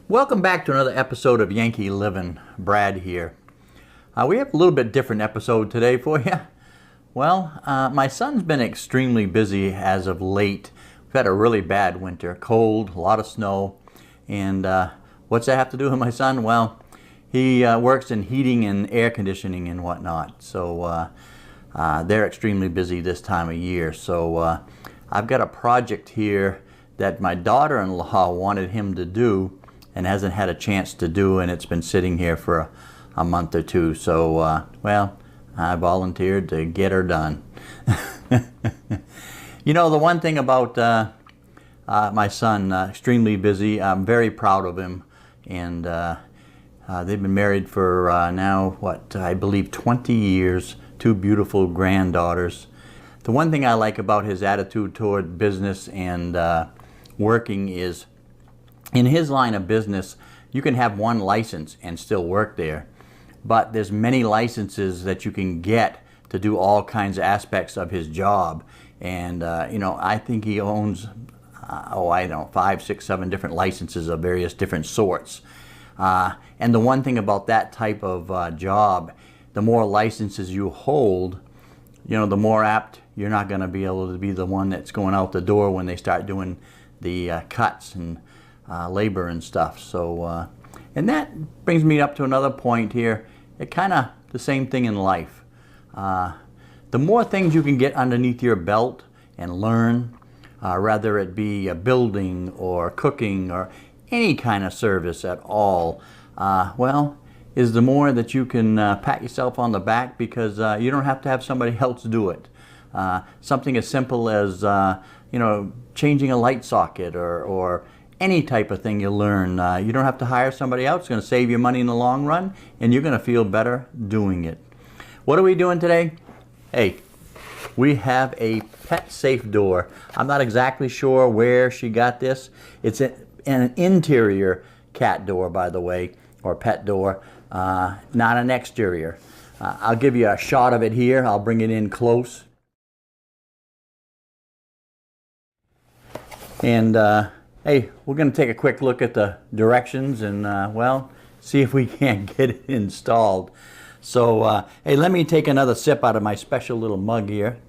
Welcome back to another episode of Yankee Liv'n. Brad here. We have a little bit different episode today for you. Well, my son's been extremely busy as of late. We've had a really bad winter, cold, a lot of snow. And what's that have to do with my son? Well, he works in heating and air conditioning and whatnot. So they're extremely busy this time of year. So I've got a project here that my daughter-in-law wanted him to do and hasn't had a chance to do, and it's been sitting here for a month or two. So, well, I volunteered to get her done. You know, the one thing about my son, extremely busy, I'm very proud of him, and they've been married for now, what, I believe 20 years, two beautiful granddaughters. The one thing I like about his attitude toward business and working is, in his line of business, you can have one license and still work there, but there's many licenses that you can get to do all kinds of aspects of his job. And you know, I think he owns, I don't know, 5, 6, 7 different licenses of various different sorts. And the one thing about that type of job, the more licenses you hold, you know, the more apt you're not going to be able to be the one that's going out the door when they start doing the cuts and labor and stuff. So, and that brings me up to another point here. It kind of the same thing in life. The more things you can get underneath your belt and learn, whether it be a building or cooking or any kind of service at all, well, is the more that you can pat yourself on the back, because you don't have to have somebody else do it. Something as simple as you know, changing a light socket or any type of thing you learn. You don't have to hire somebody else. It's going to save you money in the long run, and you're going to feel better doing it. What are we doing today? Hey, we have a pet safe door. I'm not exactly sure where she got this. It's an interior cat door, by the way, or pet door, not an exterior. I'll give you a shot of it here. I'll bring it in close. And hey, we're going to take a quick look at the directions and, well, see if we can't get it installed. So, hey, let me take another sip out of my special little mug here.